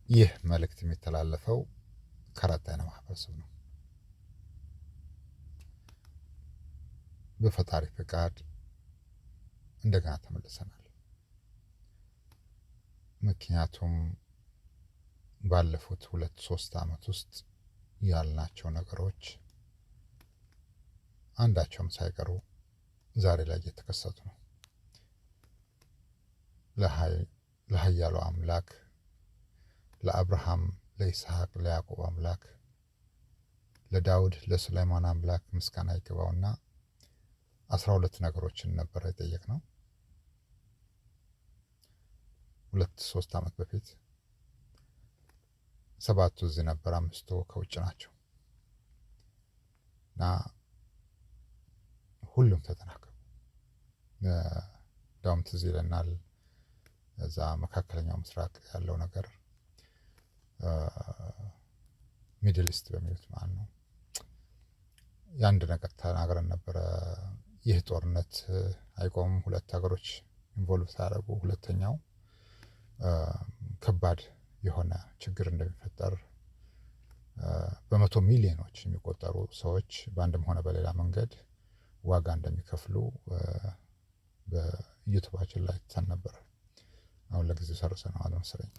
ይህ መልእክት የሚተላለፈው ከአራት አይነት ማህበረሰብ ነው። በፈጣሪ ፍቃድ እንደገና ተመልሰናል። ምክንያቱም ባለፉት 2-3 ዓመት ውስጥ ያልናቸው ነገሮች አንዳቸውም ሳይቀሩ ዛሬ ላይ እየተከሰቱ ነው። ለኃያሉ አምላክ ለአብርሃም፣ ለይስሐቅ፣ ለያዕቆብ አምላክ ለዳውድ፣ ለሱላይማን አምላክ ምስጋና ይገባውና 12 ነገሮችን ነበረ የጠየቅነው 2-3 ዓመት በፊት። 7ቱ እዚህ ነበር፣ 5ቱ ከውጭ ናቸው እና ሁሉም ተጠናቀቁ። ዳውም ትዝ ይለናል እዛ መካከለኛው ምስራቅ ያለው ነገር ሚድል ኢስት በሚሉት ማለት ነው። የአንድ ነገር ተናግረን ነበረ። ይህ ጦርነት አይቆምም 2 ሀገሮች ኢንቮልቭ ሳያደርጉ፣ ሁለተኛው ከባድ የሆነ ችግር እንደሚፈጠር፣ በመቶ ሚሊዮኖች የሚቆጠሩ ሰዎች በአንድም ሆነ በሌላ መንገድ ዋጋ እንደሚከፍሉ በዩቱባችን ላይ ተን ነበር። አሁን ለጊዜው ሰርሰነዋል መሰለኝ።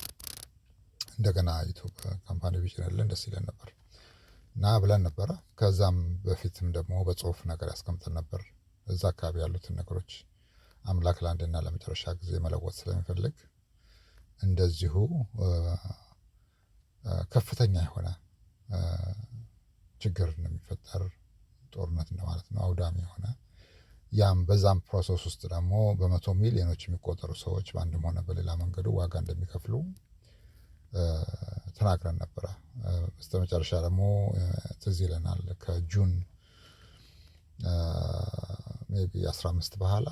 እንደገና ዩቱብ ካምፓኒ ቢችላለን ደስ ይለን ነበር እና ብለን ነበረ። ከዛም በፊትም ደግሞ በጽሁፍ ነገር ያስቀምጠን ነበር። እዛ አካባቢ ያሉትን ነገሮች አምላክ ለአንድና ለመጨረሻ ጊዜ መለወጥ ስለሚፈልግ እንደዚሁ ከፍተኛ የሆነ ችግር እንደሚፈጠር፣ ጦርነት እንደማለት ነው፣ አውዳሚ የሆነ ያም በዛም ፕሮሰስ ውስጥ ደግሞ በመቶ ሚሊዮኖች የሚቆጠሩ ሰዎች በአንድም ሆነ በሌላ መንገዱ ዋጋ እንደሚከፍሉ ተናግረን ነበረ። በስተመጨረሻ ደግሞ ትዝ ይለናል ከጁን ሜይ ቢ 15 በኋላ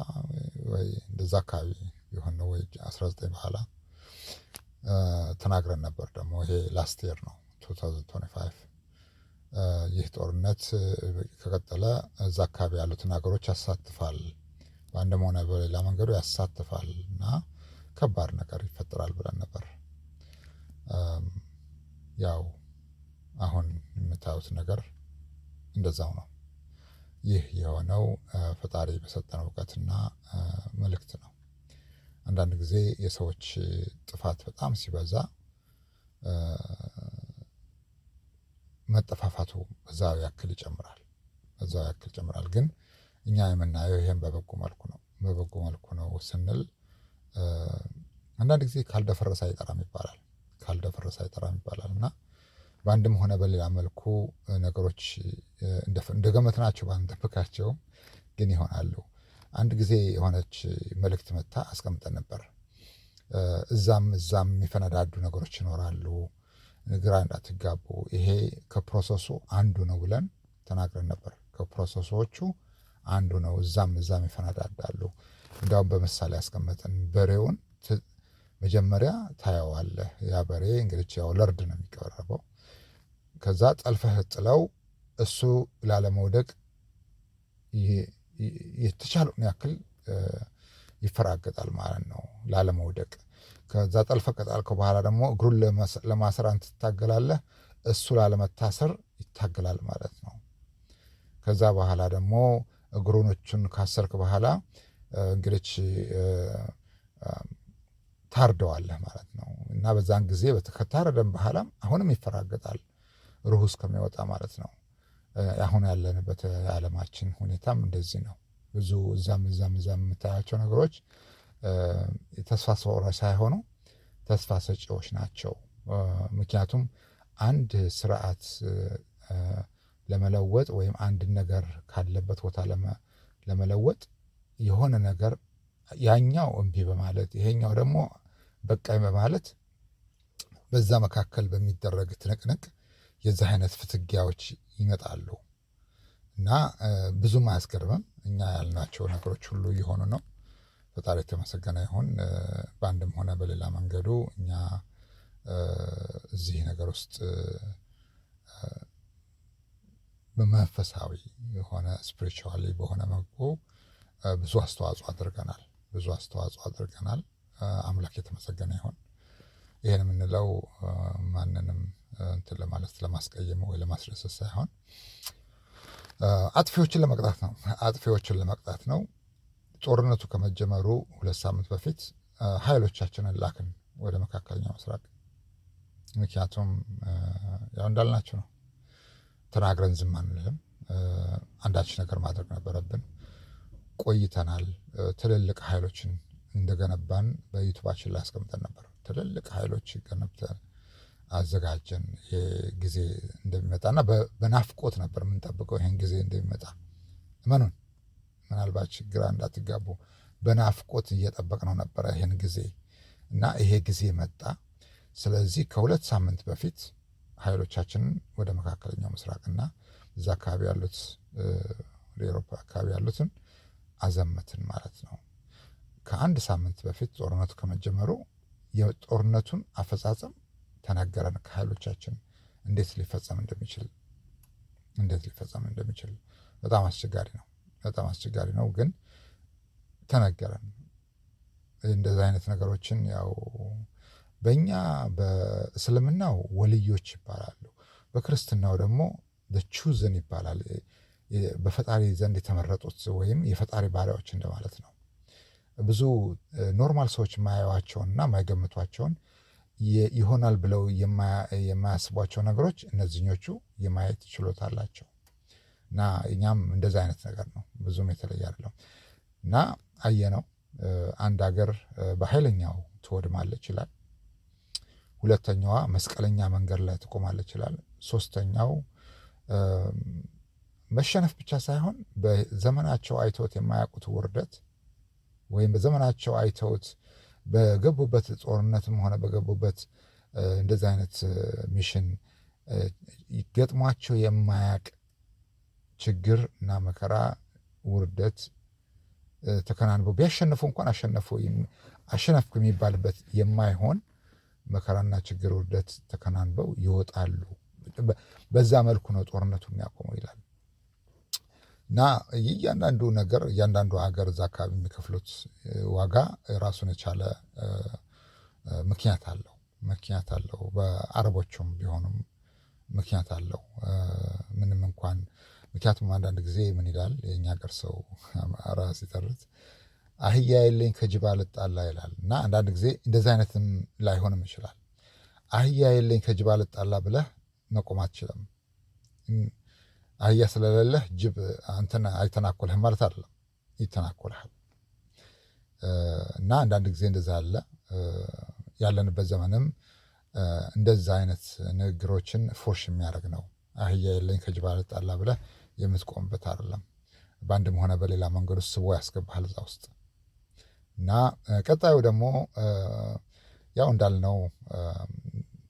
ወይ እንደዛ አካባቢ የሆነ ወይ 19 በኋላ ተናግረን ነበር። ደግሞ ይሄ ላስት የር ነው 2025። ይህ ጦርነት ከቀጠለ እዛ አካባቢ ያሉትን ሀገሮች ያሳትፋል፣ በአንድም ሆነ በሌላ መንገዱ ያሳትፋል እና ከባድ ነገር ይፈጠራል ብለን ነበር። ያው አሁን የምታዩት ነገር እንደዛው ነው። ይህ የሆነው ፈጣሪ በሰጠን እውቀትና መልእክት ነው። አንዳንድ ጊዜ የሰዎች ጥፋት በጣም ሲበዛ መጠፋፋቱ በዛው ያክል ይጨምራል። ግን እኛ የምናየው ይሄን በበጎ መልኩ ነው። በበጎ መልኩ ነው ስንል አንዳንድ ጊዜ ካልደፈረሰ አይጠራም ይባላል እና በአንድም ሆነ በሌላ መልኩ ነገሮች እንደገመትናቸው ባንጠብቃቸውም ግን ይሆናሉ። አንድ ጊዜ የሆነች መልእክት መታ አስቀምጠን ነበር። እዛም የሚፈነዳዱ ነገሮች ይኖራሉ፣ ግራ እንዳትጋቡ፣ ይሄ ከፕሮሰሱ አንዱ ነው ብለን ተናግረን ነበር። ከፕሮሰሶቹ አንዱ ነው፣ እዛም ይፈነዳዳሉ። እንዲያውም በምሳሌ ያስቀመጥን በሬውን መጀመሪያ ታየዋለህ። ያ በሬ እንግዲህ ያው ለርድ ነው የሚቀረበው። ከዛ ጠልፈህ ጥለው እሱ ላለመውደቅ የተቻለውን ያክል ይፈራገጣል ማለት ነው፣ ላለመውደቅ። ከዛ ጠልፈህ ከጣልከው በኋላ ደግሞ እግሩን ለማሰር አንተ ትታገላለህ፣ እሱ ላለመታሰር ይታገላል ማለት ነው። ከዛ በኋላ ደግሞ እግሮቹን ካሰርክ በኋላ እንግዲህ ታርደዋለህ ማለት ነው። እና በዛን ጊዜ ከታረደም በኋላም አሁንም ይፈራገጣል ሩህ እስከሚወጣ ማለት ነው። አሁን ያለንበት የዓለማችን ሁኔታም እንደዚህ ነው። ብዙ እዛም የምታያቸው ነገሮች ተስፋ አስቆራጭ ሳይሆኑ ተስፋ ሰጪዎች ናቸው። ምክንያቱም አንድ ስርዓት ለመለወጥ ወይም አንድ ነገር ካለበት ቦታ ለመለወጥ የሆነ ነገር ያኛው እምቢ በማለት ይሄኛው ደግሞ በቃኝ በማለት በዛ መካከል በሚደረግ ትንቅንቅ የዚህ አይነት ፍትጊያዎች ይመጣሉ እና ብዙም አያስገርምም። እኛ ያልናቸው ነገሮች ሁሉ እየሆኑ ነው። ፈጣሪ የተመሰገነ ይሁን። በአንድም ሆነ በሌላ መንገዱ እኛ እዚህ ነገር ውስጥ በመንፈሳዊ የሆነ ስፒሪቹዋሊ በሆነ መልኩ ብዙ አስተዋጽኦ አድርገናል። አምላክ የተመሰገነ ይሁን። ይህን የምንለው ማንንም እንትን ለማለት ለማስቀየም ወይ ለማስደሰት ሳይሆን አጥፊዎችን ለመቅጣት ነው። አጥፊዎችን ለመቅጣት ነው። ጦርነቱ ከመጀመሩ 2 ሳምንት በፊት ኃይሎቻችንን ላክን ወደ መካከለኛው ምስራቅ። ምክንያቱም ያው እንዳልናቸው ነው። ተናግረን ዝም አንልም። አንዳች ነገር ማድረግ ነበረብን። ቆይተናል። ትልልቅ ኃይሎችን እንደገነባን በዩቱባችን ላይ አስቀምጠን ነበር። ትልልቅ ኃይሎች ገነብተን አዘጋጀን። ይሄ ጊዜ እንደሚመጣና በናፍቆት ነበር የምንጠብቀው ይሄን ጊዜ እንደሚመጣ። እመኑን፣ ምናልባት ግራ እንዳትጋቡ፣ በናፍቆት እየጠበቅነው ነበረ ይሄን ጊዜ እና ይሄ ጊዜ መጣ። ስለዚህ ከ2 ሳምንት በፊት ኃይሎቻችንን ወደ መካከለኛው ምስራቅና እዛ አካባቢ ያሉት ወደ ኤሮፓ አካባቢ ያሉትን አዘመትን ማለት ነው። ከ1 ሳምንት በፊት ጦርነቱ ከመጀመሩ የጦርነቱን አፈጻጸም ተነገረን። ከኃይሎቻችን እንዴት ሊፈጸም እንደሚችል በጣም አስቸጋሪ ነው፣ ግን ተነገረን። እንደዚህ አይነት ነገሮችን ያው በእኛ በእስልምናው ወልዮች ይባላሉ፣ በክርስትናው ደግሞ ቹዝን ይባላል። በፈጣሪ ዘንድ የተመረጡት ወይም የፈጣሪ ባሪያዎች እንደማለት ነው። ብዙ ኖርማል ሰዎች የማያዩዋቸውንና የማይገምቷቸውን ይሆናል ብለው የማያስቧቸው ነገሮች እነዚህኞቹ የማየት ችሎታ አላቸው እና እኛም እንደዚ አይነት ነገር ነው። ብዙም የተለየ አይደለም እና አየነው። አንድ ሀገር በኃይለኛው ትወድማለች ይላል። ሁለተኛዋ መስቀለኛ መንገድ ላይ ትቆማለች ይላል። ሶስተኛው መሸነፍ ብቻ ሳይሆን በዘመናቸው አይተውት የማያውቁት ውርደት ወይም በዘመናቸው አይተውት በገቡበት ጦርነትም ሆነ በገቡበት እንደዚህ አይነት ሚሽን ገጥሟቸው የማያውቅ ችግር እና መከራ፣ ውርደት ተከናንበው ቢያሸንፉ እንኳን አሸነፍኩ የሚባልበት የማይሆን መከራና ችግር፣ ውርደት ተከናንበው ይወጣሉ። በዛ መልኩ ነው ጦርነቱ የሚያቆመው ይላል እና እያንዳንዱ ነገር እያንዳንዱ ሀገር እዛ አካባቢ የሚከፍሉት ዋጋ ራሱን የቻለ ምክንያት አለው። በአረቦቹም ቢሆኑም ምክንያት አለው። ምንም እንኳን ምክንያቱም አንዳንድ ጊዜ ምን ይላል የእኛ ሀገር ሰው አማራ ሲተርት አህያ የለኝ ከጅብ አልጣላ ይላል እና አንዳንድ ጊዜ እንደዚህ አይነትም ላይሆንም ይችላል። አህያ የለኝ ከጅብ አልጣላ ብለህ መቆም አትችልም። አህያ ስለሌለህ ጅብ አንተን አይተናኮልህም ማለት አይደለም፣ ይተናኮልሃል። እና አንዳንድ ጊዜ እንደዛ አለ። ያለንበት ዘመንም እንደዛ አይነት ንግግሮችን ፎርሽ የሚያደርግ ነው። አህያ የለኝ ከጅብ አልጣላ ብለህ የምትቆምበት አይደለም። በአንድም ሆነ በሌላ መንገድ ውስጥ ስቦ ያስገባሃል እዛ ውስጥ እና ቀጣዩ ደግሞ ያው እንዳልነው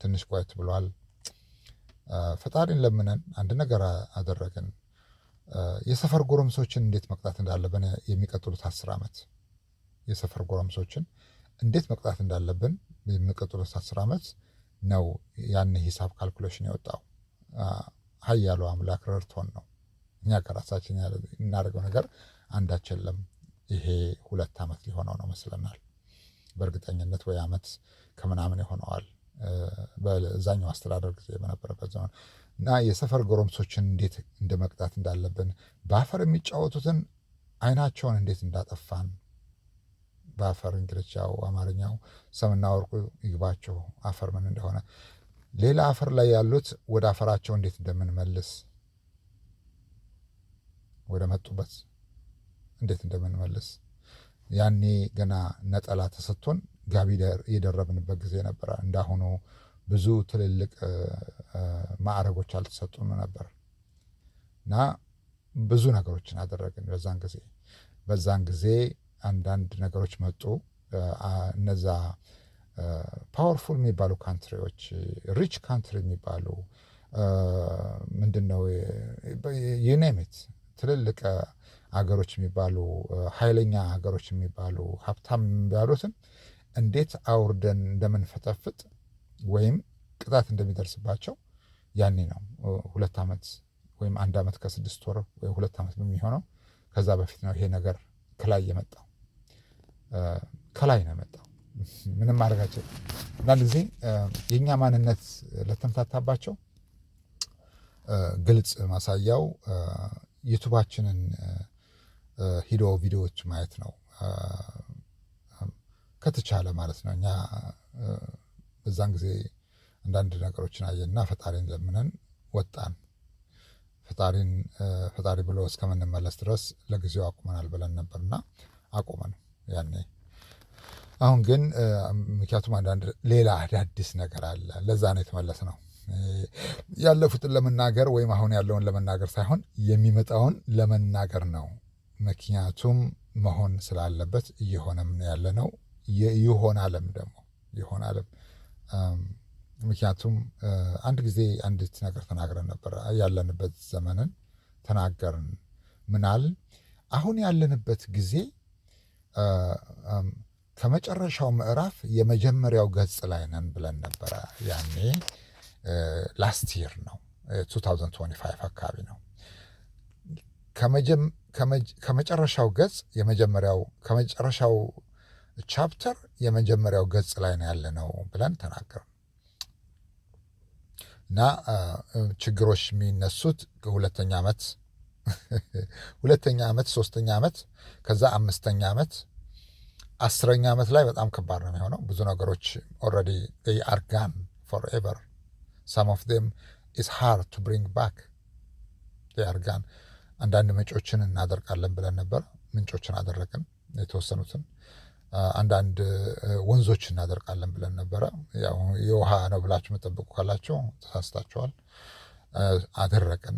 ትንሽ ቆየት ብሏል። ፈጣሪን ለምነን አንድ ነገር አደረግን። የሰፈር ጎረምሶችን እንዴት መቅጣት እንዳለብን የሚቀጥሉት 10 ዓመት የሰፈር ጎረምሶችን እንዴት መቅጣት እንዳለብን የሚቀጥሉት 10 ዓመት ነው ያን ሂሳብ ካልኩሌሽን የወጣው። ኃያሉ አምላክ ረድቶን ነው። እኛ ከራሳችን የምናደርገው ነገር አንዳች የለም። ይሄ 2 ዓመት ሊሆነው ነው መስለናል። በእርግጠኝነት ወይ ዓመት ከምናምን ይሆነዋል በዛኛው አስተዳደር ጊዜ በነበረበት ዘመን እና የሰፈር ጎረምሶችን እንዴት እንደ መቅጣት እንዳለብን፣ በአፈር የሚጫወቱትን አይናቸውን እንዴት እንዳጠፋን፣ በአፈር እንግዲህ ያው አማርኛው ሰምና ወርቁ ይግባቸው አፈር ምን እንደሆነ፣ ሌላ አፈር ላይ ያሉት ወደ አፈራቸው እንዴት እንደምንመልስ፣ ወደ መጡበት እንዴት እንደምንመልስ ያኔ ገና ነጠላ ተሰጥቶን ጋቢ የደረብንበት ጊዜ ነበረ። እንዳሁኑ ብዙ ትልልቅ ማዕረጎች አልተሰጡም ነበር እና ብዙ ነገሮችን አደረግን በዛን ጊዜ አንዳንድ ነገሮች መጡ። እነዛ ፓወርፉል የሚባሉ ካንትሪዎች፣ ሪች ካንትሪ የሚባሉ ምንድነው ዩኔሚት ትልልቅ ሀገሮች የሚባሉ ኃይለኛ ሀገሮች የሚባሉ ሀብታም የሚባሉትን እንዴት አውርደን እንደምንፈጠፍጥ ወይም ቅጣት እንደሚደርስባቸው ያኔ ነው 2 ዓመት ወይም 1 ዓመት ከ6 ወር ወይ 2 ዓመት በሚሆነው ከዛ በፊት ነው ይሄ ነገር ከላይ የመጣው። ከላይ ነው የመጣው። ምንም ማድረጋቸው አንዳንድ ጊዜ የእኛ ማንነት ለተምታታባቸው ግልጽ ማሳያው ዩቱባችንን ሂዶ ቪዲዮዎች ማየት ነው። ከተቻለ ማለት ነው። እኛ በዛን ጊዜ አንዳንድ ነገሮችን አየንና ፈጣሪን ለምነን ወጣን። ፈጣሪ ብሎ እስከምንመለስ ድረስ ለጊዜው አቁመናል ብለን ነበርና አቁመን ያኔ። አሁን ግን ምክንያቱም አንዳንድ ሌላ አዳዲስ ነገር አለ። ለዛ ነው የተመለስ ነው። ያለፉትን ለመናገር ወይም አሁን ያለውን ለመናገር ሳይሆን የሚመጣውን ለመናገር ነው። ምክንያቱም መሆን ስላለበት እየሆነም ያለ ነው። ይሆናልም ደግሞ ይሆናልም። ምክንያቱም አንድ ጊዜ አንዲት ነገር ተናግረን ነበር። ያለንበት ዘመንን ተናገርን። ምናል አሁን ያለንበት ጊዜ ከመጨረሻው ምዕራፍ የመጀመሪያው ገጽ ላይ ነን ብለን ነበረ። ያኔ ላስት ይር ነው 2025 አካባቢ ነው። ከመጨረሻው ገጽ ከመጨረሻው ቻፕተር የመጀመሪያው ገጽ ላይ ነው ያለነው ብለን ተናገርን እና ችግሮች የሚነሱት ሁለተኛ ዓመት፣ ሶስተኛ ዓመት፣ ከዛ 5ኛ ዓመት፣ 10ኛ ዓመት ላይ በጣም ከባድ ነው የሚሆነው። ብዙ ነገሮች ኦልሬዲ they are gone forever. some of them is hard to bring back. they are gone. አንዳንድ ምንጮችን እናደርቃለን ብለን ነበር። ምንጮችን አደረቅን የተወሰኑትን። አንዳንድ ወንዞች እናደርቃለን ብለን ነበረ። ያው የውሃ ነው ብላችሁ መጠበቁ ካላችሁ ተሳስታችኋል። አደረቅን።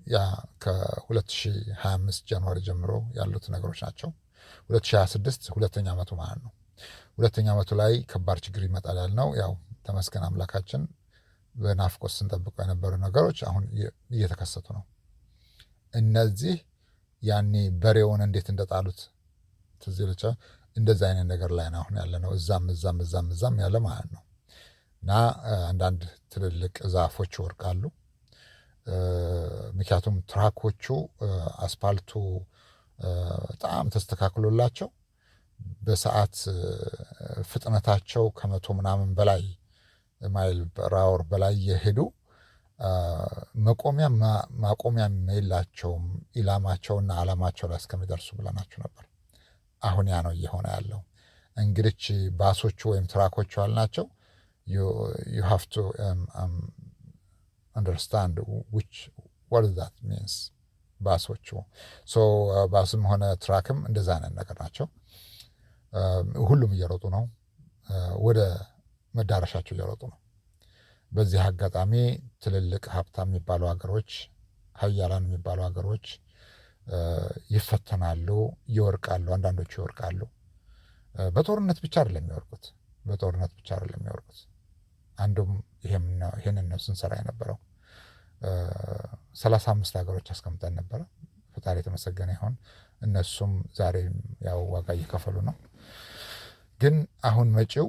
ያ ከ2025 ጃንዋሪ ጀምሮ ያሉት ነገሮች ናቸው። 2026 ሁለተኛ ዓመቱ ማለት ነው። ሁለተኛ ዓመቱ ላይ ከባድ ችግር ይመጣል ያልነው ያው ተመስገን አምላካችን በናፍቆት ስንጠብቀው የነበሩ ነገሮች አሁን እየተከሰቱ ነው። እነዚህ ያኔ በሬውን እንዴት እንደጣሉት ትዝ ይላችኋል። እንደዛ አይነት ነገር ላይ ነው አሁን ያለ ነው። እዛም ያለ ማለት ነው። እና አንዳንድ ትልልቅ ዛፎች ይወርቃሉ። ምክንያቱም ትራኮቹ አስፓልቱ በጣም ተስተካክሎላቸው በሰዓት ፍጥነታቸው 100 ምናምን በላይ ማይል ራወር በላይ የሄዱ ማቆሚያ የላቸውም። ኢላማቸውና አላማቸው ላይ እስከሚደርሱ ብለናችሁ ነበር። አሁን ያ ነው እየሆነ ያለው። እንግዲህ ባሶቹ ወይም ትራኮቹ ያልናቸው you have to understand what that means። ባሶቹ ባስም ሆነ ትራክም እንደዛ አይነት ነገር ናቸው። ሁሉም እየሮጡ ነው፣ ወደ መዳረሻቸው እየሮጡ ነው። በዚህ አጋጣሚ ትልልቅ ሀብታም የሚባሉ ሀገሮች፣ ሀያላን የሚባሉ ሀገሮች ይፈተናሉ፣ ይወርቃሉ። አንዳንዶቹ ይወርቃሉ። በጦርነት ብቻ አይደለም የሚወርቁት። አንዱም ይሄንን ነው ስንሰራ የነበረው። 35 ሀገሮች አስቀምጠን ነበረ። ፈጣሪ የተመሰገነ ይሁን። እነሱም ዛሬ ያው ዋጋ እየከፈሉ ነው። ግን አሁን መጪው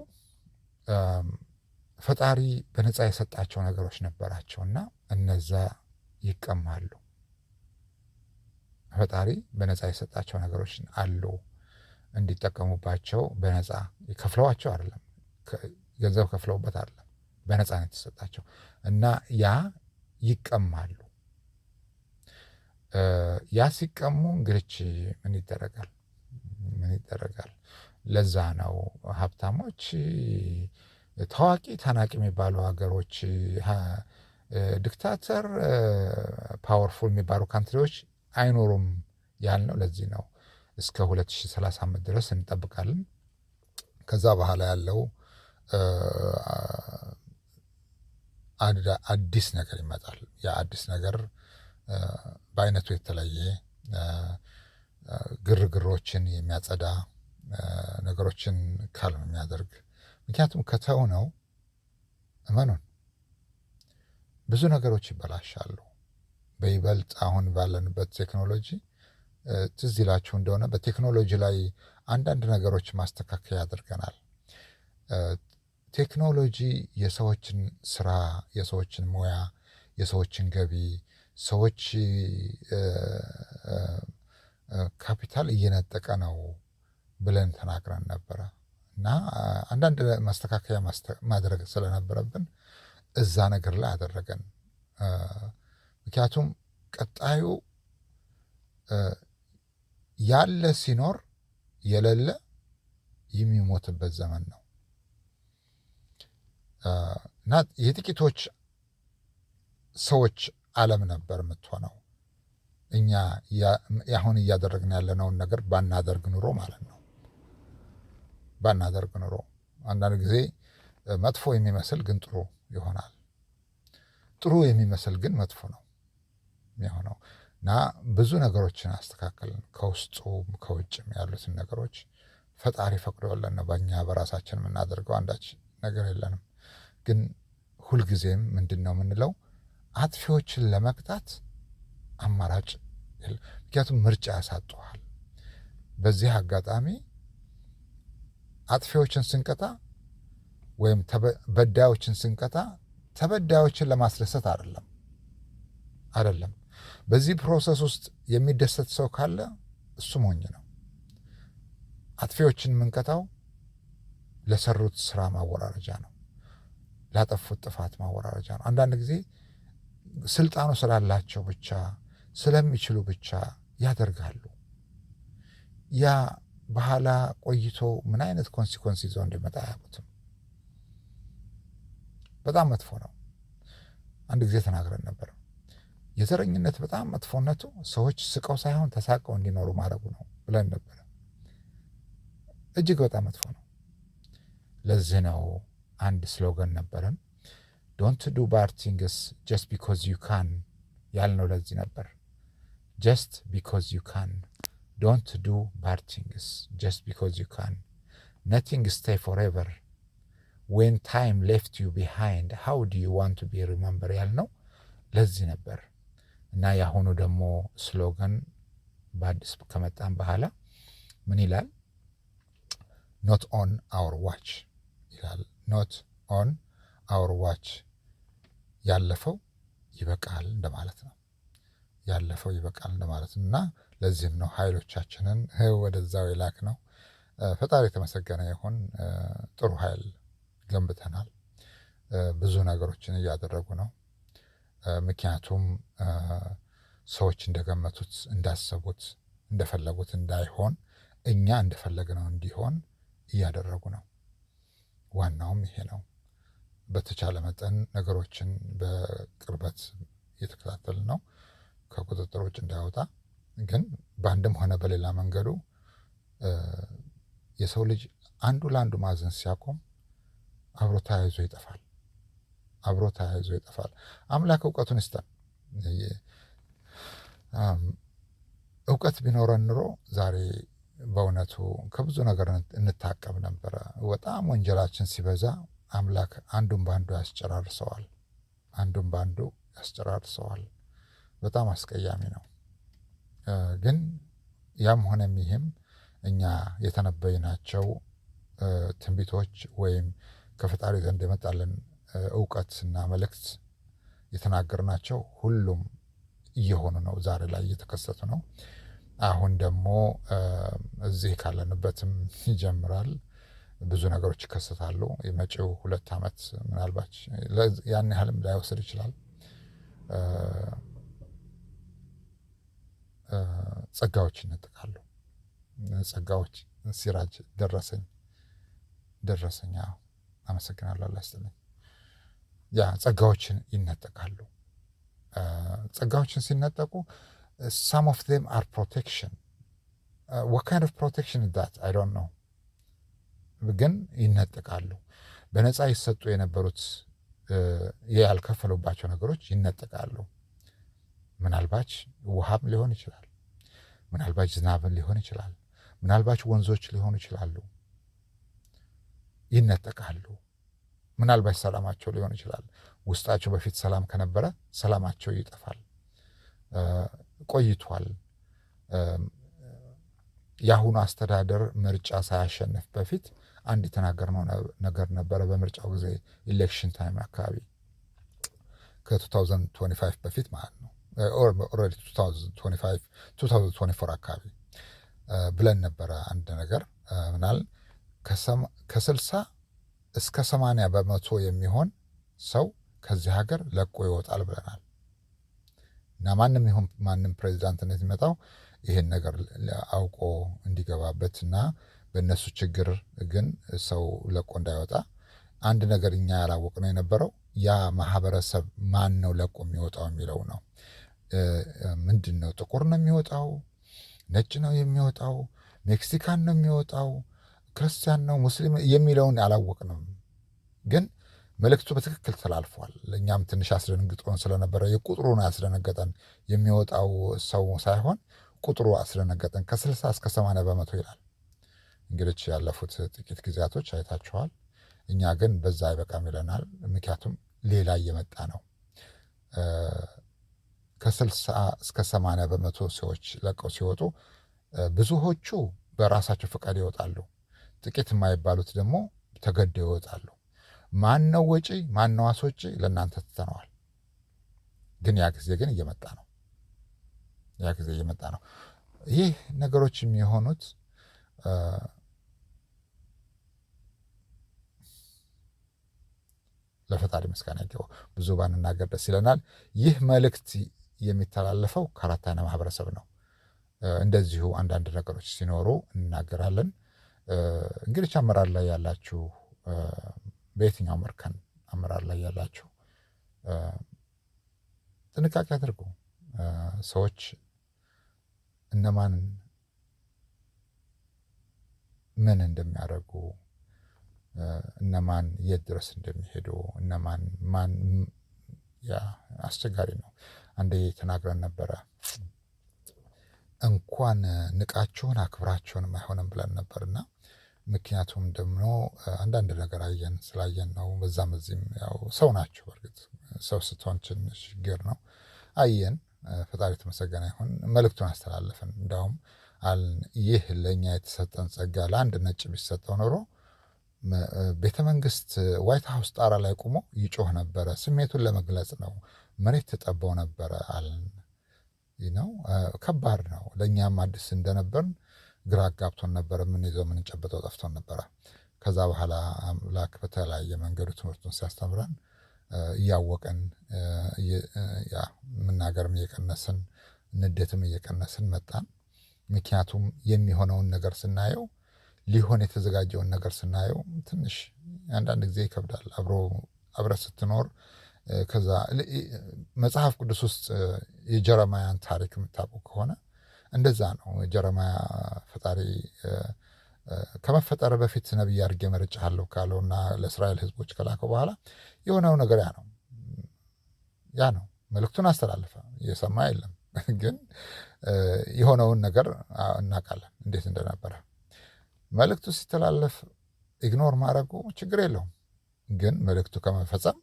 ፈጣሪ በነፃ የሰጣቸው ነገሮች ነበራቸውና እነዛ ይቀማሉ። ፈጣሪ በነፃ የሰጣቸው ነገሮች አሉ፣ እንዲጠቀሙባቸው በነፃ ከፍለዋቸው አይደለም፣ ገንዘብ ከፍለውበት አይደለም፣ በነፃ ነው የተሰጣቸው እና ያ ይቀማሉ። ያ ሲቀሙ እንግዲህ ምን ይደረጋል? ለዛ ነው ሀብታሞች፣ ታዋቂ ታናቂ የሚባሉ ሀገሮች፣ ዲክታተር ፓወርፉል የሚባሉ ካንትሪዎች አይኖሩም ያልነው ለዚህ ነው። እስከ 2035 ድረስ እንጠብቃለን። ከዛ በኋላ ያለው አዲስ ነገር ይመጣል። ያ አዲስ ነገር በአይነቱ የተለየ ግርግሮችን የሚያጸዳ ነገሮችን ካልም የሚያደርግ ምክንያቱም ከተው ነው እመኑን ብዙ ነገሮች ይበላሻሉ። በይበልጥ አሁን ባለንበት ቴክኖሎጂ ትዝ ይላችሁ እንደሆነ በቴክኖሎጂ ላይ አንዳንድ ነገሮች ማስተካከያ ያደርገናል። ቴክኖሎጂ የሰዎችን ስራ፣ የሰዎችን ሙያ፣ የሰዎችን ገቢ፣ ሰዎች ካፒታል እየነጠቀ ነው ብለን ተናግረን ነበረ እና አንዳንድ ማስተካከያ ማድረግ ስለነበረብን እዛ ነገር ላይ አደረገን። ምክንያቱም ቀጣዩ ያለ ሲኖር የሌለ የሚሞትበት ዘመን ነው እና የጥቂቶች ሰዎች ዓለም ነበር የምትሆነው። እኛ አሁን እያደረግን ያለነውን ነገር ባናደርግ ኑሮ ማለት ነው። ባናደርግ ኑሮ አንዳንድ ጊዜ መጥፎ የሚመስል ግን ጥሩ ይሆናል። ጥሩ የሚመስል ግን መጥፎ ነው የሚሆነው እና ብዙ ነገሮችን አስተካከልን። ከውስጡም ከውጭም ያሉትን ነገሮች ፈጣሪ ፈቅዶልን ነው። በእኛ በራሳችን የምናደርገው አንዳች ነገር የለንም። ግን ሁልጊዜም ምንድን ነው የምንለው? አጥፊዎችን ለመቅጣት አማራጭ የለም። ምክንያቱም ምርጫ ያሳጠዋል። በዚህ አጋጣሚ አጥፊዎችን ስንቀጣ ወይም በዳዮችን ስንቀጣ ተበዳዮችን ለማስደሰት አይደለም። በዚህ ፕሮሰስ ውስጥ የሚደሰት ሰው ካለ እሱ ሞኝ ነው። አጥፊዎችን የምንቀጣው ለሰሩት ስራ ማወራረጃ ነው፣ ላጠፉት ጥፋት ማወራረጃ ነው። አንዳንድ ጊዜ ስልጣኑ ስላላቸው ብቻ ስለሚችሉ ብቻ ያደርጋሉ። ያ በኋላ ቆይቶ ምን አይነት ኮንሲኮንስ ይዘው እንደመጣ አያውቁትም። በጣም መጥፎ ነው። አንድ ጊዜ ተናግረን ነበር። የዘረኝነት በጣም መጥፎነቱ ሰዎች ስቀው ሳይሆን ተሳቀው እንዲኖሩ ማድረጉ ነው ብለን ነበር። እጅግ በጣም መጥፎ ነው። ለዚህ ነው አንድ ስሎገን ነበረን፣ ዶንት ዱ ባድ ቲንግስ ጀስት ቢኮዝ ዩ ካን ያልነው ለዚህ ነበር። ጀስት ቢኮዝ ዩ ካን፣ ዶንት ዱ ባድ ቲንግስ ጀስት ቢኮዝ ዩ ካን፣ ነቲንግ ስቴይ ፎርኤቨር ዌን ታይም ሌፍት ዩ ቢሃይንድ ሃው ዱ ዩ ዋንት ቱ ቢ ሪመምበር ያልነው ለዚህ ነበር። እና የአሁኑ ደግሞ ስሎገን በአዲስ ከመጣን በኋላ ምን ይላል? ኖት ኦን አወር ዋች ይላል። ኖት ኦን አወር ዋች፣ ያለፈው ይበቃል እንደማለት ነው። ያለፈው ይበቃል እንደማለት ነው። እና ለዚህም ነው ኃይሎቻችንን ወደዛው የላክ ነው። ፈጣሪ የተመሰገነ ይሁን። ጥሩ ኃይል ገንብተናል። ብዙ ነገሮችን እያደረጉ ነው። ምክንያቱም ሰዎች እንደገመቱት እንዳሰቡት እንደፈለጉት እንዳይሆን እኛ እንደፈለግነው እንዲሆን እያደረጉ ነው። ዋናውም ይሄ ነው። በተቻለ መጠን ነገሮችን በቅርበት እየተከታተልን ነው፣ ከቁጥጥር ውጭ እንዳይወጣ። ግን በአንድም ሆነ በሌላ መንገዱ የሰው ልጅ አንዱ ለአንዱ ማዘን ሲያቆም አብሮ ተያይዞ ይጠፋል። አምላክ እውቀቱን ይስጠን። እውቀት ቢኖረን ኑሮ ዛሬ በእውነቱ ከብዙ ነገር እንታቀብ ነበረ። በጣም ወንጀላችን ሲበዛ አምላክ አንዱን በአንዱ ያስጨራርሰዋል። በጣም አስቀያሚ ነው። ግን ያም ሆነም ይህም እኛ የተነበይናቸው ትንቢቶች ወይም ከፈጣሪ ዘንድ የመጣልን እውቀትና መልእክት የተናገርናቸው ሁሉም እየሆኑ ነው። ዛሬ ላይ እየተከሰቱ ነው። አሁን ደግሞ እዚህ ካለንበትም ይጀምራል። ብዙ ነገሮች ይከሰታሉ። የመጪው 2 ዓመት ምናልባት ያን ያህልም ላይወስድ ይችላል። ጸጋዎች ይነጥቃሉ። ጸጋዎች ሲራጅ ደረሰኝ። አመሰግናለሁ። አላህ ይስጥልኝ። ጸጋዎችን ይነጠቃሉ። ጸጋዎችን ሲነጠቁ some of them are protection. What kind of protection is that? I don't know. ግን ይነጠቃሉ። በነፃ ይሰጡ የነበሩት ያልከፈሉባቸው ነገሮች ይነጠቃሉ። ምናልባት ውሃም ሊሆን ይችላል። ምናልባት ዝናብን ሊሆን ይችላል። ምናልባት ወንዞች ሊሆኑ ይችላሉ። ይነጠቃሉ። ምናልባት ሰላማቸው ሊሆን ይችላል። ውስጣቸው በፊት ሰላም ከነበረ ሰላማቸው ይጠፋል። ቆይቷል። የአሁኑ አስተዳደር ምርጫ ሳያሸንፍ በፊት አንድ የተናገርነው ነገር ነበረ። በምርጫው ጊዜ ኢሌክሽን ታይም አካባቢ ከ2025 በፊት ማለት ነው። ኦልሬዲ 2024 አካባቢ ብለን ነበረ። አንድ ነገር ምናል ከ60 እስከ 80 በመቶ የሚሆን ሰው ከዚህ ሀገር ለቆ ይወጣል ብለናል። እና ማንም ይሁን ማንም ፕሬዚዳንትነት የሚመጣው ይሄን ነገር አውቆ እንዲገባበት እና በእነሱ ችግር ግን ሰው ለቆ እንዳይወጣ አንድ ነገር እኛ ያላወቅነው የነበረው ያ ማህበረሰብ ማን ነው ለቆ የሚወጣው የሚለው ነው። ምንድን ነው? ጥቁር ነው የሚወጣው? ነጭ ነው የሚወጣው? ሜክሲካን ነው የሚወጣው? ክርስቲያን ነው ሙስሊም የሚለውን አላወቅንም። ግን መልእክቱ በትክክል ተላልፏል። ለእኛም ትንሽ አስደንግጦን ስለነበረ የቁጥሩ ነው ያስደነገጠን፣ የሚወጣው ሰው ሳይሆን ቁጥሩ አስደነገጠን። ከ60 እስከ 80 በመቶ ይላል። እንግዲህ ያለፉት ጥቂት ጊዜያቶች አይታችኋል። እኛ ግን በዛ አይበቃም ይለናል። ምክንያቱም ሌላ እየመጣ ነው። ከ60 እስከ 80 በመቶ ሰዎች ለቀው ሲወጡ ብዙዎቹ በራሳቸው ፈቃድ ይወጣሉ። ጥቂት የማይባሉት ደግሞ ተገደው ይወጣሉ። ማን ነው ወጪ ማን ነው አስወጪ ለእናንተ ትተነዋል። ግን ያ ጊዜ ግን እየመጣ ነው። ያ ጊዜ እየመጣ ነው። ይህ ነገሮች የሚሆኑት ለፈጣሪ ምስጋና ይገባው። ብዙ ባንናገር ደስ ይለናል። ይህ መልእክት የሚተላለፈው ከአራት አይነት ማህበረሰብ ነው። እንደዚሁ አንዳንድ ነገሮች ሲኖሩ እንናገራለን። እንግዲህ አመራር ላይ ያላችሁ፣ በየትኛው እርከን አመራር ላይ ያላችሁ ጥንቃቄ አድርጉ። ሰዎች እነማን ምን እንደሚያደርጉ፣ እነማን የት ድረስ እንደሚሄዱ፣ እነማን ያ አስቸጋሪ ነው። አንዴ ተናግረን ነበረ። እንኳን ንቃችሁን አክብራችሁንም አይሆንም ብለን ነበርና ምክንያቱም ደግሞ አንዳንድ ነገር አየን ስላየን ነው። በዛም እዚህም ያው ሰው ናቸው። በእርግጥ ሰው ስትሆን ትንሽ ችግር ነው። አየን፣ ፈጣሪ የተመሰገነ ይሁን። መልእክቱን አስተላለፍን። እንዳውም ይህ ለእኛ የተሰጠን ጸጋ ለአንድ ነጭ ቢሰጠው ኖሮ ቤተ መንግስት ዋይት ሀውስ ጣራ ላይ ቆሞ ይጮህ ነበረ። ስሜቱን ለመግለጽ ነው። መሬት ተጠባው ነበረ አልን ነው። ከባድ ነው። ለእኛም አዲስ እንደነበርን ግራ አጋብቶን ነበረ። የምንይዘው የምንጨበጠው ጠፍቶን ነበረ። ከዛ በኋላ አምላክ በተለያየ መንገዱ ትምህርቱን ሲያስተምረን እያወቀን መናገርም እየቀነስን ንዴትም እየቀነስን መጣን። ምክንያቱም የሚሆነውን ነገር ስናየው፣ ሊሆን የተዘጋጀውን ነገር ስናየው ትንሽ አንዳንድ ጊዜ ይከብዳል። አብረ ስትኖር ከዛ መጽሐፍ ቅዱስ ውስጥ የጀረማያን ታሪክ የምታውቁ ከሆነ እንደዛ ነው። ጀረማያ ፈጣሪ ከመፈጠር በፊት ነቢይ አድርጌ መርጬሃለሁ ካለውና ለእስራኤል ሕዝቦች ከላከው በኋላ የሆነው ነገር ያ ነው። መልእክቱን አስተላለፈ። እየሰማ የለም ግን የሆነውን ነገር እናውቃለን እንዴት እንደነበረ። መልእክቱ ሲተላለፍ ኢግኖር ማድረጉ ችግር የለውም፣ ግን መልእክቱ ከመፈጸም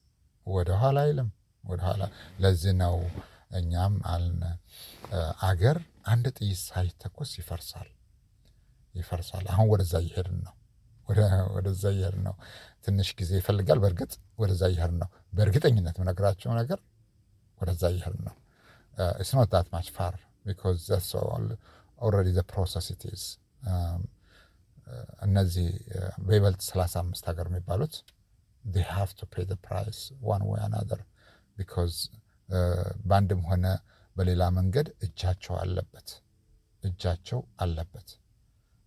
ወደኋላ አይልም። ወደኋላ ለዚህ ነው እኛም አልን አገር አንድ ጥይት ሳይተኮስ ይፈርሳል። አሁን ወደዛ እየሄድን ነው። ወደዛ እየሄድን ነው። ትንሽ ጊዜ ይፈልጋል። በእርግጥ ወደዛ እየሄድን ነው። በእርግጠኝነት የምነግራቸው ነገር ወደዛ እየሄድን ነው። it's not that much far because that's already the process it is። እነዚህ በይበልጥ 35 ሀገር የሚባሉት they have to pay the price one way or another because በአንድም ሆነ በሌላ መንገድ እጃቸው አለበት።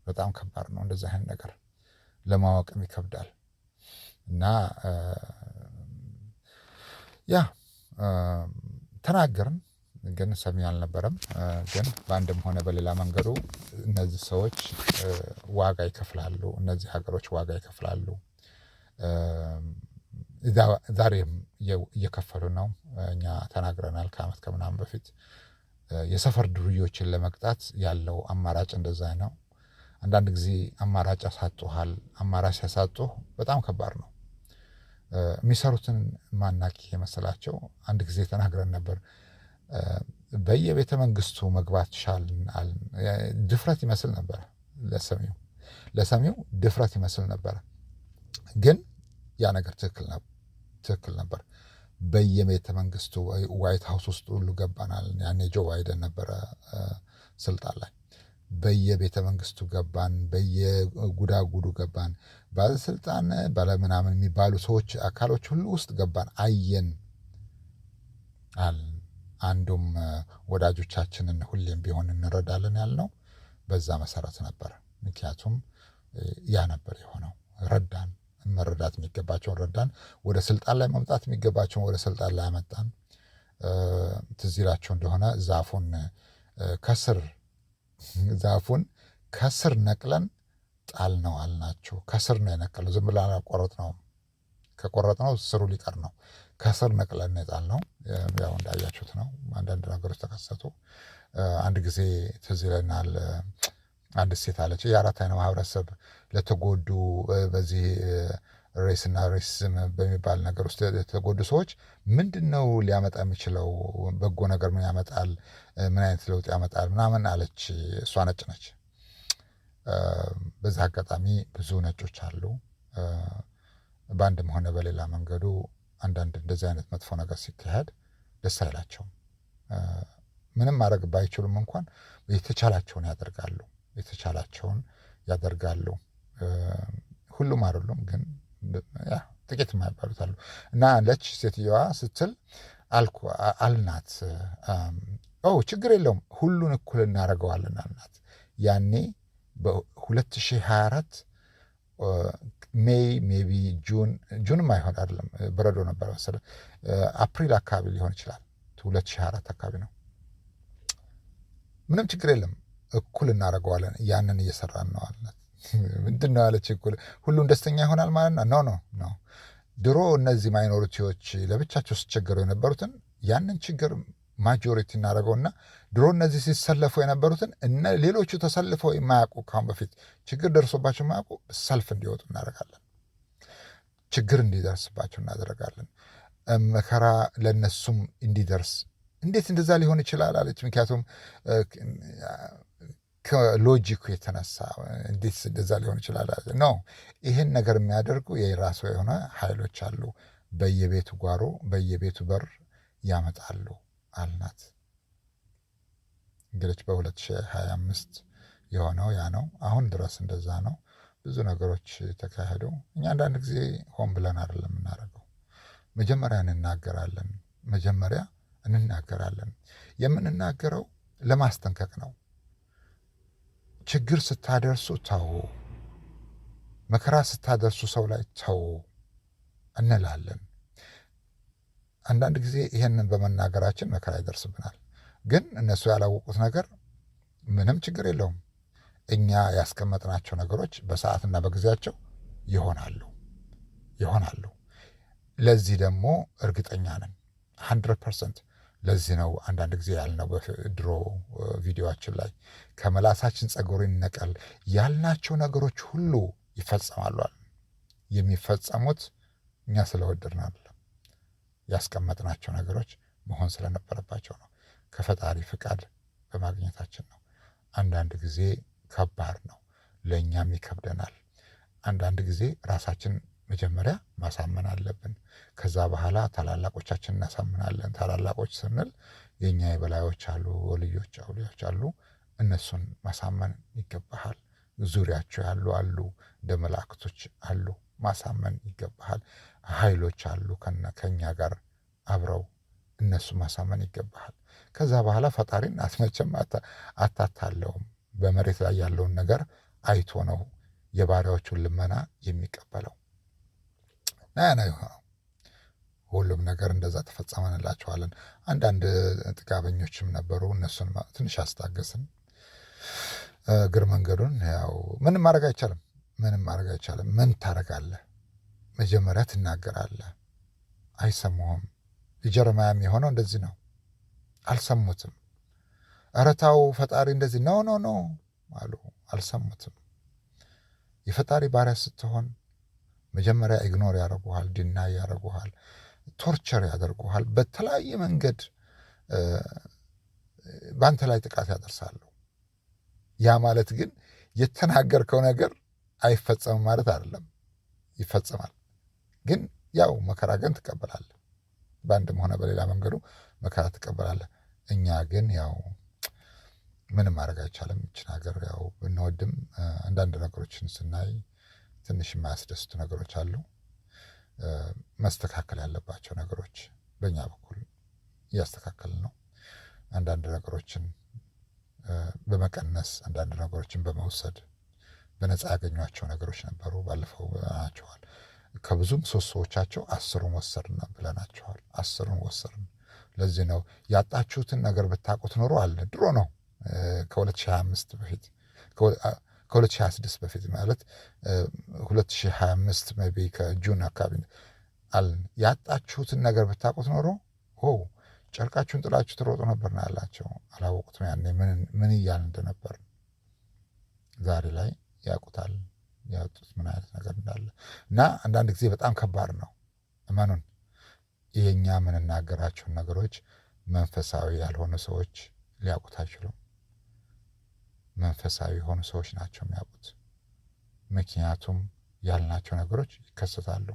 በጣም ከባድ ነው። እንደዚህ አይነት ነገር ለማወቅም ይከብዳል እና ተናገርን፣ ግን ሰሚ አልነበረም። ግን በአንድም ሆነ በሌላ መንገዱ እነዚህ ሰዎች ዋጋ ይከፍላሉ። እነዚህ ሀገሮች ዋጋ ይከፍላሉ። ዛሬም እየከፈሉ ነው። እኛ ተናግረናል ከዓመት ከምናምን በፊት የሰፈር ዱርዮችን ለመቅጣት ያለው አማራጭ እንደዛ ነው። አንዳንድ ጊዜ አማራጭ ያሳጡሃል። አማራጭ ሲያሳጡህ በጣም ከባድ ነው። የሚሰሩትን ማናቂ የመሰላቸው አንድ ጊዜ ተናግረን ነበር። በየቤተ መንግስቱ መግባት ቻልን። ድፍረት ይመስል ነበር ለሰሚው ድፍረት ይመስል ነበር። ግን ያ ነገር ትክክል ነበር። በየቤተ መንግስቱ ዋይት ሀውስ ውስጥ ሁሉ ገባናል። ያኔ ጆ ባይደን ነበረ ስልጣን ላይ። በየቤተ መንግስቱ ገባን፣ በየጉዳጉዱ ገባን፣ ባለስልጣን ባለምናምን የሚባሉ ሰዎች አካሎች ሁሉ ውስጥ ገባን፣ አየን አል አንዱም ወዳጆቻችንን ሁሌም ቢሆን እንረዳለን ያልነው በዛ መሰረት ነበር። ምክንያቱም ያ ነበር የሆነው። ረዳን፣ መረዳት የሚገባቸውን ረዳን፣ ወደ ስልጣን ላይ መምጣት የሚገባቸውን ወደ ስልጣን ላይ አመጣን። ትዝ ይላቸው እንደሆነ ከስር ነቅለን ጣል ነው አልናቸው። ከስር ነው የነቀለው፣ ዝም ብለን አልቆረጥነውም። ከቆረጥነው ስሩ ሊቀር ነው። ከስር ነቅለን የጣል ነው። ያው እንዳያችሁት ነው። አንዳንድ ነገሮች ተከሰቱ። አንድ ጊዜ ትዝ ይለናል። አንድ ሴት አለች፣ የአራት አይነት ማህበረሰብ ለተጎዱ በዚህ ሬስና ሬሲዝም በሚባል ነገር ውስጥ የተጎዱ ሰዎች ምንድን ነው ሊያመጣ የሚችለው? በጎ ነገር ምን ያመጣል? ምን አይነት ለውጥ ያመጣል? ምናምን አለች። እሷ ነጭ ነች። በዛ አጋጣሚ ብዙ ነጮች አሉ በአንድም ሆነ በሌላ መንገዱ አንዳንድ እንደዚህ አይነት መጥፎ ነገር ሲካሄድ ደስ አይላቸውም። ምንም ማድረግ ባይችሉም እንኳን የተቻላቸውን ያደርጋሉ። ሁሉም አይደሉም፣ ግን ጥቂት የማይባሉት አሉ። እና አለች ሴትዮዋ ስትል አልናት፣ ችግር የለውም ሁሉን እኩል እናደርገዋለን አልናት። ያኔ በ2024 ሜቢ ጁንም አይሆን አይደለም፣ በረዶ ነበር መሰለህ፣ አፕሪል አካባቢ ሊሆን ይችላል። 2024 አካባቢ ነው። ምንም ችግር የለም እኩል እናደርገዋለን፣ ያንን እየሰራን ነው አልናት። ምንድን ነው ያለች? እኩል ሁሉም ደስተኛ ይሆናል ማለት ነው? ኖ። ድሮ እነዚህ ማይኖሪቲዎች ለብቻቸው ሲቸገሩ የነበሩትን ያንን ችግር ማጆሪቲ እናደርገውና ድሮ እነዚህ ሲሰለፉ የነበሩትን ሌሎቹ ተሰልፈው የማያውቁ ካሁን በፊት ችግር ደርሶባቸው የማያውቁ ሰልፍ እንዲወጡ እናደርጋለን። ችግር እንዲደርስባቸው እናደርጋለን። መከራ ለነሱም እንዲደርስ። እንዴት እንደዛ ሊሆን ይችላል አለች። ምክንያቱም ከሎጂኩ የተነሳ እንዴት እንደዛ ሊሆን ይችላል ኖ። ይህን ነገር የሚያደርጉ የራሱ የሆነ ኃይሎች አሉ። በየቤቱ ጓሮ በየቤቱ በር ያመጣሉ አልናት። እንግዲህ በ2025 የሆነው ያ ነው። አሁን ድረስ እንደዛ ነው። ብዙ ነገሮች ተካሄዱ። እኛ አንዳንድ ጊዜ ሆን ብለን አይደለም የምናደርገው። መጀመሪያ እንናገራለን። የምንናገረው ለማስጠንቀቅ ነው። ችግር ስታደርሱ ተው፣ መከራ ስታደርሱ ሰው ላይ ተው እንላለን። አንዳንድ ጊዜ ይሄንን በመናገራችን መከራ ይደርስብናል። ግን እነሱ ያላወቁት ነገር ምንም ችግር የለውም። እኛ ያስቀመጥናቸው ነገሮች በሰዓትና በጊዜያቸው ይሆናሉ። ለዚህ ደግሞ እርግጠኛ ነን 100%። ለዚህ ነው አንዳንድ ጊዜ ያልነው በድሮ ቪዲዮችን ላይ ከመላሳችን ጸጉር ይነቀል ያልናቸው ነገሮች ሁሉ ይፈጸማሉ። የሚፈጸሙት እኛ ስለወደድን አይደለም፣ ያስቀመጥናቸው ነገሮች መሆን ስለነበረባቸው ነው። ከፈጣሪ ፍቃድ በማግኘታችን ነው። አንዳንድ ጊዜ ከባድ ነው፣ ለእኛም ይከብደናል። አንዳንድ ጊዜ ራሳችን መጀመሪያ ማሳመን አለብን። ከዛ በኋላ ታላላቆቻችን እናሳምናለን። ታላላቆች ስንል የእኛ የበላዮች አሉ፣ ወልዮች አውሊያዎች አሉ። እነሱን ማሳመን ይገባሃል። ዙሪያቸው አሉ፣ እንደ መላእክቶች አሉ፣ ማሳመን ይገባሃል። ኃይሎች አሉ ከኛ ጋር አብረው፣ እነሱ ማሳመን ይገባሃል። ከዛ በኋላ ፈጣሪን አትመቸም አታታለውም። በመሬት ላይ ያለውን ነገር አይቶ ነው የባሪያዎቹን ልመና የሚቀበለው። ና የሆነው ሁሉም ነገር እንደዛ ተፈጸመንላቸዋለን። አንዳንድ ጥጋበኞችም ነበሩ፣ እነሱን ትንሽ አስታገስን። እግር መንገዱን ያው ምንም ማድረግ አይቻልም። ምን ታደርጋለህ? መጀመሪያ ትናገራለህ። አይሰሙህም። የጀረማያም የሆነው እንደዚህ ነው። አልሰሙትም። ኧረ ተው ፈጣሪ እንደዚህ ኖ አሉ። አልሰሙትም። የፈጣሪ ባሪያ ስትሆን መጀመሪያ ኢግኖር ያደርጉሃል፣ ዲናይ ያደርጉሃል፣ ቶርቸር ያደርጉሃል። በተለያየ መንገድ በአንተ ላይ ጥቃት ያደርሳሉ። ያ ማለት ግን የተናገርከው ነገር አይፈጸምም ማለት አይደለም። ይፈጸማል። ግን ያው መከራ ግን ትቀበላለህ። በአንድም ሆነ በሌላ መንገዱ መከራ ትቀበላለህ። እኛ ግን ያው ምንም ማድረግ አይቻልም። ይችን ሀገር ያው ብንወድም አንዳንድ ነገሮችን ስናይ ትንሽ የማያስደስቱ ነገሮች አሉ። መስተካከል ያለባቸው ነገሮች በእኛ በኩል እያስተካከልን ነው። አንዳንድ ነገሮችን በመቀነስ አንዳንድ ነገሮችን በመውሰድ በነፃ ያገኟቸው ነገሮች ነበሩ። ባለፈው ብለናቸዋል። ከብዙ ምሰሶዎቻቸው 10ን ወሰድን ብለናቸዋል። 10ን ወሰድን። ለዚህ ነው ያጣችሁትን ነገር ብታውቁት ኖሮ አለ ድሮ ነው ከ2025 በፊት ከ2026 በፊት ማለት 2025 ሜይ ቢ ከጁን አካባቢ አለን። ያጣችሁትን ነገር ብታውቁት ኖሮ ጨርቃችሁን ጥላችሁ ትሮጡ ነበር ነው ያላቸው። አላወቁትም ያኔ ምን እያል እንደነበር። ዛሬ ላይ ያውቁታል ያጡት ምን አይነት ነገር እንዳለ እና አንዳንድ ጊዜ በጣም ከባድ ነው። እመኑን የኛ የምንናገራቸውን ነገሮች መንፈሳዊ ያልሆኑ ሰዎች ሊያውቁት አይችሉም። መንፈሳዊ የሆኑ ሰዎች ናቸው የሚያውቁት። ምክንያቱም ያልናቸው ነገሮች ይከሰታሉ።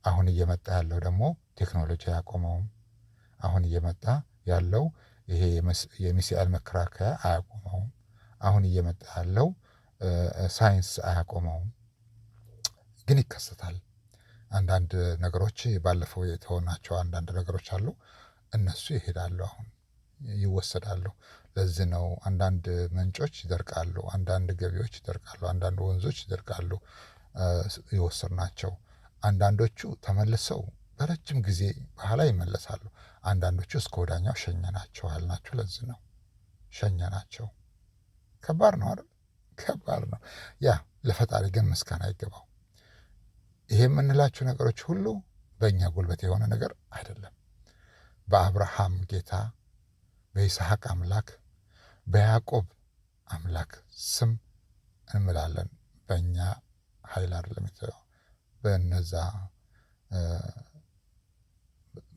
አሁን እየመጣ ያለው ደግሞ ቴክኖሎጂ አያቆመውም። አሁን እየመጣ ያለው ይሄ የሚሳኤል መከላከያ አያቆመውም። አሁን እየመጣ ያለው ሳይንስ አያቆመውም። ግን ይከሰታል። አንዳንድ ነገሮች ባለፈው የተሆናቸው አንዳንድ ነገሮች አሉ። እነሱ ይሄዳሉ፣ አሁን ይወሰዳሉ። ለዚህ ነው አንዳንድ ምንጮች ይደርቃሉ፣ አንዳንድ ገቢዎች ይደርቃሉ፣ አንዳንድ ወንዞች ይደርቃሉ። የወሰድናቸው አንዳንዶቹ ተመልሰው በረጅም ጊዜ በኋላ ይመለሳሉ። አንዳንዶቹ እስከ ወዳኛው ሸኘናቸው አልናቸው። ለዚህ ነው ሸኘናቸው። ከባድ ነው አይደል? ከባድ ነው። ያ ለፈጣሪ ግን ምስጋና ይገባው። ይሄ የምንላቸው ነገሮች ሁሉ በእኛ ጉልበት የሆነ ነገር አይደለም። በአብርሃም ጌታ፣ በይስሐቅ አምላክ፣ በያዕቆብ አምላክ ስም እንምላለን። በእኛ ኃይል አይደለም የተው በነዛ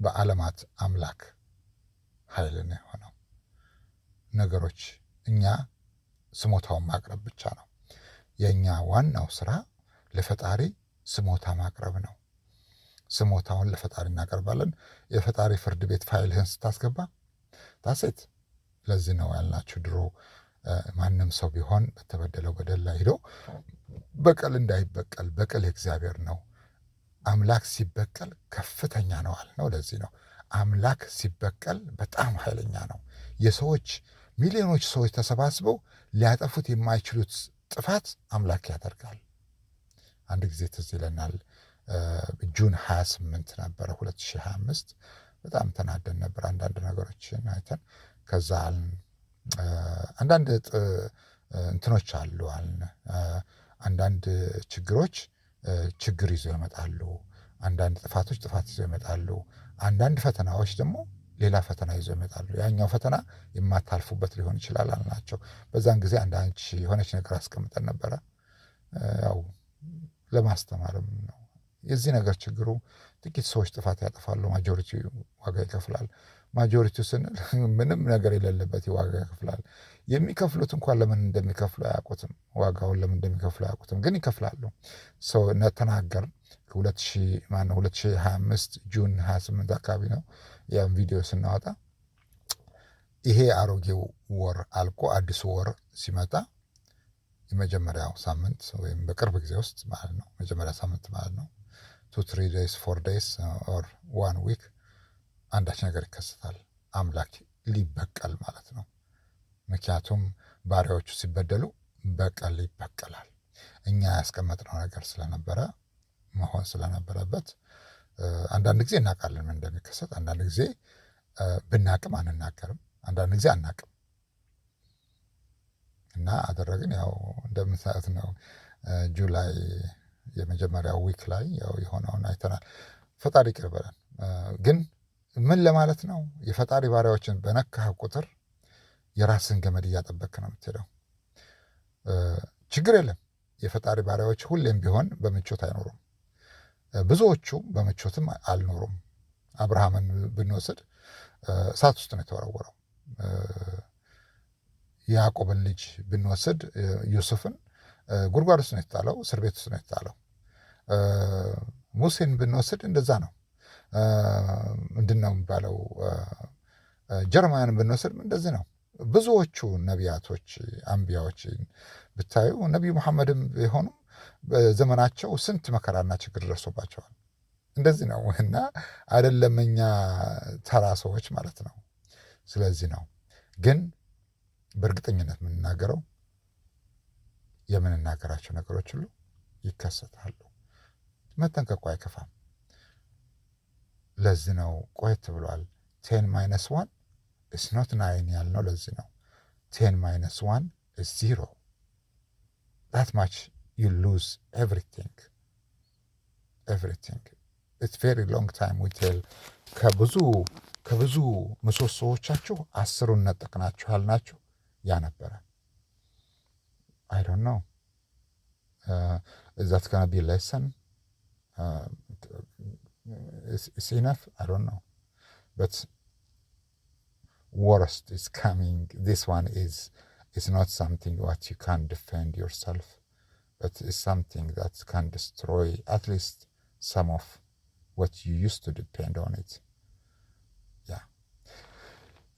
በዓለማት አምላክ ኃይል ነው የሆነው ነገሮች። እኛ ስሞታውን ማቅረብ ብቻ ነው የእኛ ዋናው ስራ። ለፈጣሪ ስሞታ ማቅረብ ነው። ስሞታውን ለፈጣሪ እናቀርባለን። የፈጣሪ ፍርድ ቤት ፋይልህን ስታስገባ ታሴት። ለዚህ ነው ያልናችሁ ድሮ ማንም ሰው ቢሆን በተበደለው በደል ላይ ሄዶ በቀል እንዳይበቀል፣ በቀል የእግዚአብሔር ነው። አምላክ ሲበቀል ከፍተኛ ነው አልነው። ለዚህ ነው አምላክ ሲበቀል በጣም ኃይለኛ ነው። የሰዎች ሚሊዮኖች ሰዎች ተሰባስበው ሊያጠፉት የማይችሉት ጥፋት አምላክ ያደርጋል። አንድ ጊዜ ትዝ ይለናል። ጁን 28 ነበረ 2025። በጣም ተናደን ነበር አንዳንድ ነገሮችን አይተን። ከዛ አንዳንድ እንትኖች አሉ አልን። አንዳንድ ችግሮች ችግር ይዘው ይመጣሉ። አንዳንድ ጥፋቶች ጥፋት ይዘው ይመጣሉ። አንዳንድ ፈተናዎች ደግሞ ሌላ ፈተና ይዘው ይመጣሉ። ያኛው ፈተና የማታልፉበት ሊሆን ይችላል አልናቸው። በዛን ጊዜ አንዳንድ የሆነች ነገር አስቀምጠን ነበረ። ያው ለማስተማርም ነው። የዚህ ነገር ችግሩ ጥቂት ሰዎች ጥፋት ያጠፋሉ፣ ማጆሪቲ ዋጋ ይከፍላል። ማጆሪቲ ስንል ምንም ነገር የሌለበት ዋጋ ይከፍላል። የሚከፍሉት እንኳን ለምን እንደሚከፍሉ አያውቁትም። ዋጋውን ለምን እንደሚከፍሉ አያውቁትም፣ ግን ይከፍላሉ። ሰው ተናገር 2025 ጁን 28 አካባቢ ነው ያን ቪዲዮ ስናወጣ። ይሄ አሮጌው ወር አልቆ አዲሱ ወር ሲመጣ የመጀመሪያው ሳምንት ወይም በቅርብ ጊዜ ውስጥ ማለት ነው፣ መጀመሪያ ሳምንት ማለት ነው 2-3 days 4 days ኦር 1 week አንዳች ነገር ይከሰታል። አምላክ ሊበቀል ማለት ነው። ምክንያቱም ባሪያዎቹ ሲበደሉ በቀል ይበቀላል። እኛ ያስቀመጥነው ነገር ስለነበረ መሆን ስለነበረበት አንዳንድ ጊዜ እናውቃለን ምን እንደሚከሰት፣ አንዳንድ ጊዜ ብናቅም አንናገርም፣ አንዳንድ ጊዜ አናቅም እና አደረግን። ያው እንደምታዩት ነው ጁላይ የመጀመሪያው ዊክ ላይ ያው የሆነውን አይተናል። ፈጣሪ ይቅር በለን። ግን ምን ለማለት ነው? የፈጣሪ ባሪያዎችን በነካህ ቁጥር የራስን ገመድ እያጠበክ ነው የምትሄደው። ችግር የለም። የፈጣሪ ባሪያዎች ሁሌም ቢሆን በምቾት አይኖሩም። ብዙዎቹ በምቾትም አልኖሩም። አብርሃምን ብንወስድ እሳት ውስጥ ነው የተወረወረው። የያዕቆብን ልጅ ብንወስድ ዮሴፍን ጉድጓድ ውስጥ ነው የተጣለው፣ እስር ቤት ውስጥ ነው የተጣለው። ሙሴን ብንወስድ እንደዛ ነው። ምንድን ነው የሚባለው? ጀርማያንን ብንወስድ እንደዚህ ነው። ብዙዎቹ ነቢያቶች አንቢያዎች ብታዩ ነቢዩ መሐመድም ቢሆኑ በዘመናቸው ስንት መከራና ችግር ደርሶባቸዋል። እንደዚህ ነው እና አይደለም እኛ ተራ ሰዎች ማለት ነው። ስለዚህ ነው ግን በእርግጠኝነት የምንናገረው የምንናገራቸው ነገሮች ሁሉ ይከሰታሉ። መጠንቀቁ አይከፋም። ለዚህ ነው ቆየት ብሏል 10-1 ኢስ ኖት 9 ያልነው ለዚህ ነው። 10-1 ኢስ 0 that much you lose everything it's very long time we tell ከብዙ ምሰሶዎቻችሁ 10ን ነጠቅናችሁ ያልናችሁ ያ ነበረ። I don't know is that gonna be a lesson is enough? I don't know, but worst is coming. This one is not something what you can defend yourself, but it's something that can destroy at least some of what you used to depend on it.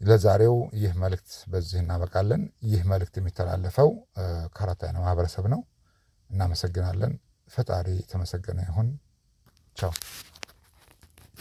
ለዛሬው ይህ መልእክት በዚህ እናበቃለን። ይህ መልእክት የሚተላለፈው ከአራት አይነ ማህበረሰብ ነው። እናመሰግናለን። ፈጣሪ የተመሰገነ ይሁን። ቻው